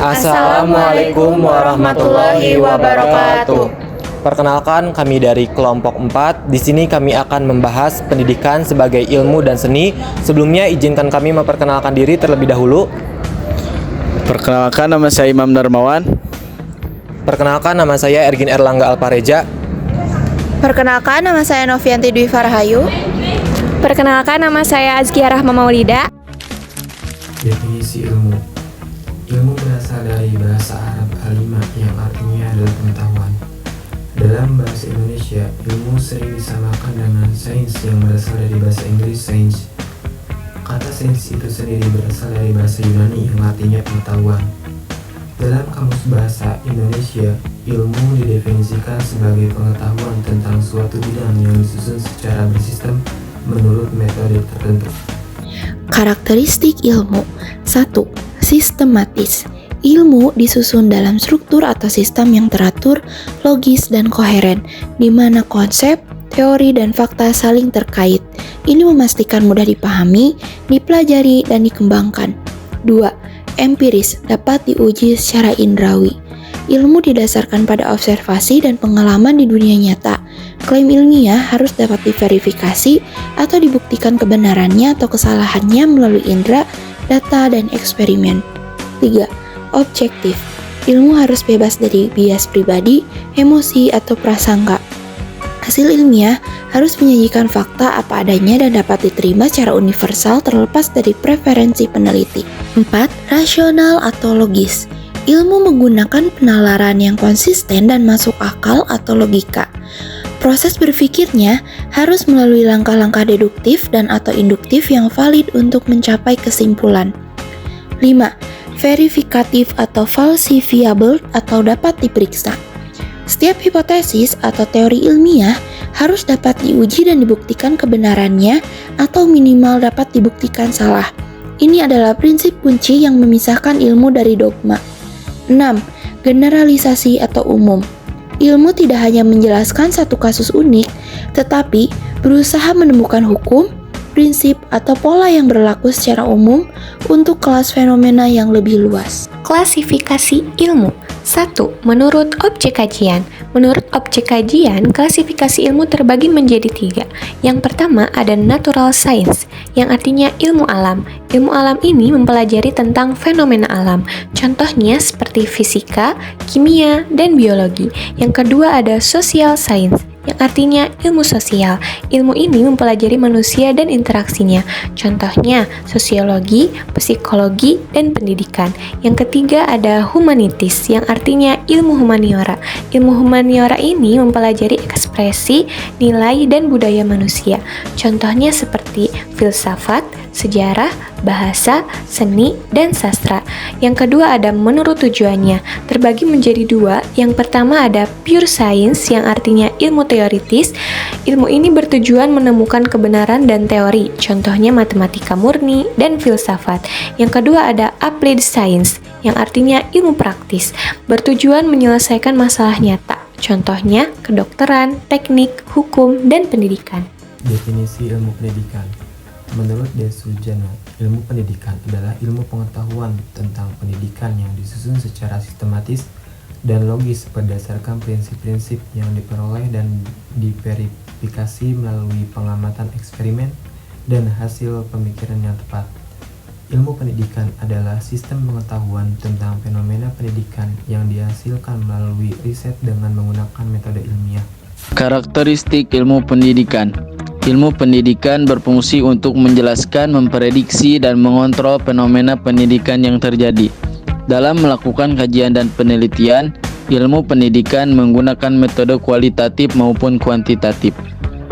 Assalamualaikum warahmatullahi wabarakatuh. Perkenalkan, kami dari kelompok 4. Di sini kami akan membahas pendidikan sebagai ilmu dan seni. Sebelumnya izinkan kami memperkenalkan diri terlebih dahulu. Perkenalkan, nama saya Imam Darmawan. Perkenalkan, nama saya Ergin Erlangga Alpareja. Perkenalkan, nama saya Novianti Dwi Farhayu. Perkenalkan, nama saya Azkia Rahma Maulida. Definisi ilmu. Ilmu berasal dari bahasa Arab alimah yang artinya adalah pengetahuan. Dalam bahasa Indonesia, ilmu sering disamakan dengan sains yang berasal dari bahasa Inggris science. Kata sains itu sendiri berasal dari bahasa Yunani yang artinya pengetahuan. Dalam kamus bahasa Indonesia, ilmu didefinisikan sebagai pengetahuan tentang suatu bidang yang disusun secara bersistem menurut metode tertentu. Karakteristik ilmu. 1. Sistematis. Ilmu disusun dalam struktur atau sistem yang teratur, logis, dan koheren, di mana konsep, teori, dan fakta saling terkait. Ini memastikan mudah dipahami, dipelajari, dan dikembangkan. 2. Empiris, dapat diuji secara indrawi. Ilmu didasarkan pada observasi dan pengalaman di dunia nyata. Klaim ilmiah harus dapat diverifikasi atau dibuktikan kebenarannya atau kesalahannya melalui indera, data, dan eksperimen. 3. Objektif. Ilmu harus bebas dari bias pribadi, emosi, atau prasangka. Hasil ilmiah harus menyajikan fakta apa adanya dan dapat diterima secara universal terlepas dari preferensi peneliti. 4. Rasional atau logis. Ilmu menggunakan penalaran yang konsisten dan masuk akal atau logika. Proses berpikirnya harus melalui langkah-langkah deduktif dan atau induktif yang valid untuk mencapai kesimpulan. 5. Verifikatif atau falsifiable atau dapat diperiksa. Setiap hipotesis atau teori ilmiah harus dapat diuji dan dibuktikan kebenarannya atau minimal dapat dibuktikan salah. Ini adalah prinsip kunci yang memisahkan ilmu dari dogma. 6. Generalisasi atau umum. Ilmu tidak hanya menjelaskan satu kasus unik, tetapi berusaha menemukan hukum, prinsip, atau pola yang berlaku secara umum untuk kelas fenomena yang lebih luas. Klasifikasi ilmu. 1. Menurut objek kajian. Menurut objek kajian, klasifikasi ilmu terbagi menjadi 3. Yang pertama ada natural science, yang artinya ilmu alam. Ilmu alam ini mempelajari tentang fenomena alam. Contohnya seperti fisika, kimia, dan biologi. Yang kedua ada social science, yang artinya ilmu sosial. Ilmu ini mempelajari manusia dan interaksinya. Contohnya sosiologi, psikologi, dan pendidikan. Yang ketiga ada humanities, yang artinya ilmu humaniora. Ilmu humaniora ini mempelajari ekspresi, nilai, dan budaya manusia. Contohnya seperti filsafat, sejarah, bahasa, seni, dan sastra. Yang kedua ada menurut tujuannya, terbagi menjadi 2. Yang pertama ada pure science, yang artinya ilmu teoritis. Ilmu ini bertujuan menemukan kebenaran dan teori, contohnya matematika murni dan filsafat. Yang kedua ada applied science, yang artinya ilmu praktis, bertujuan menyelesaikan masalah nyata, contohnya kedokteran, teknik, hukum, dan pendidikan. Definisi ilmu pendidikan. Menurut Desujana, ilmu pendidikan adalah ilmu pengetahuan tentang pendidikan yang disusun secara sistematis dan logis berdasarkan prinsip-prinsip yang diperoleh dan diverifikasi melalui pengamatan eksperimen dan hasil pemikiran yang tepat. Ilmu pendidikan adalah sistem pengetahuan tentang fenomena pendidikan yang dihasilkan melalui riset dengan menggunakan metode ilmiah. Karakteristik ilmu pendidikan. Ilmu pendidikan berfungsi untuk menjelaskan, memprediksi, dan mengontrol fenomena pendidikan yang terjadi. Dalam melakukan kajian dan penelitian, ilmu pendidikan menggunakan metode kualitatif maupun kuantitatif,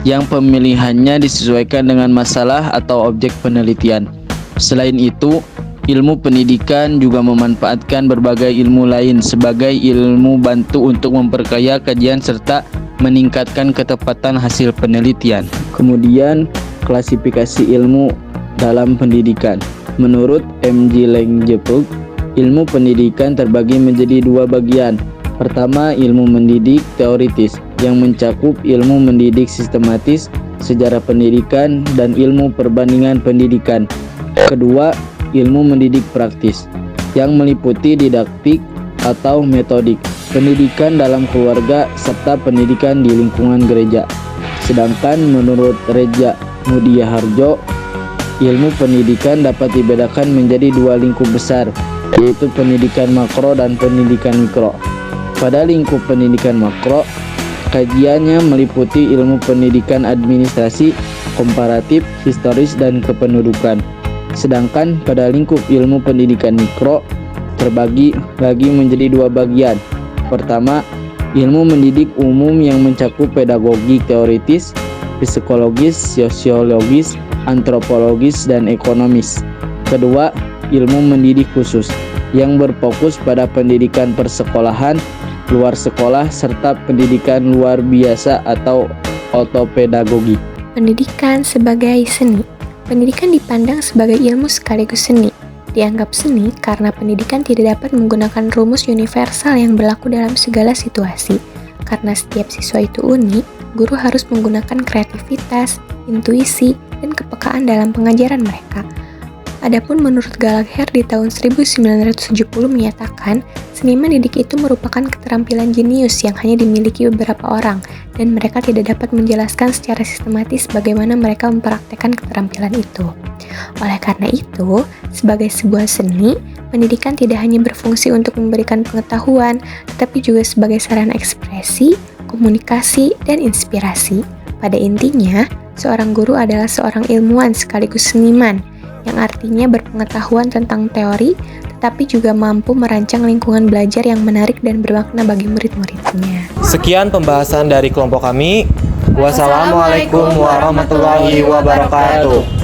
yang pemilihannya disesuaikan dengan masalah atau objek penelitian. Selain itu, ilmu pendidikan juga memanfaatkan berbagai ilmu lain sebagai ilmu bantu untuk memperkaya kajian serta meningkatkan ketepatan hasil penelitian. Kemudian, klasifikasi ilmu dalam pendidikan. Menurut M.G. Lengjepuk, ilmu pendidikan terbagi menjadi 2 bagian. Pertama, ilmu mendidik teoritis yang mencakup ilmu mendidik sistematis, sejarah pendidikan, dan ilmu perbandingan pendidikan. Kedua, ilmu mendidik praktis yang meliputi didaktik atau metodik, pendidikan dalam keluarga, serta pendidikan di lingkungan gereja. Sedangkan menurut Reja Mudia Harjo, ilmu pendidikan dapat dibedakan menjadi dua lingkup besar, yaitu pendidikan makro dan pendidikan mikro. Pada lingkup pendidikan makro, kajiannya meliputi ilmu pendidikan administrasi, komparatif, historis, dan kependudukan. Sedangkan pada lingkup ilmu pendidikan mikro, terbagi lagi menjadi dua bagian. Pertama, ilmu mendidik umum yang mencakup pedagogi teoritis, psikologis, sosiologis, antropologis, dan ekonomis. Kedua, ilmu mendidik khusus yang berfokus pada pendidikan persekolahan, luar sekolah, serta pendidikan luar biasa atau otopedagogi. Pendidikan sebagai seni. Pendidikan dipandang sebagai ilmu sekaligus seni. Dianggap seni karena pendidikan tidak dapat menggunakan rumus universal yang berlaku dalam segala situasi. Karena setiap siswa itu unik, guru harus menggunakan kreativitas, intuisi, dan kepekaan dalam pengajaran mereka. Adapun menurut Gallagher di tahun 1970 menyatakan, seniman didik itu merupakan keterampilan jenius yang hanya dimiliki beberapa orang, dan mereka tidak dapat menjelaskan secara sistematis bagaimana mereka mempraktekkan keterampilan itu. Oleh karena itu, sebagai sebuah seni, pendidikan tidak hanya berfungsi untuk memberikan pengetahuan, tetapi juga sebagai sarana ekspresi, komunikasi, dan inspirasi. Pada intinya, seorang guru adalah seorang ilmuwan sekaligus seniman, yang artinya berpengetahuan tentang teori, tetapi juga mampu merancang lingkungan belajar yang menarik dan bermakna bagi murid-muridnya. Sekian pembahasan dari kelompok kami. Wassalamualaikum warahmatullahi wabarakatuh.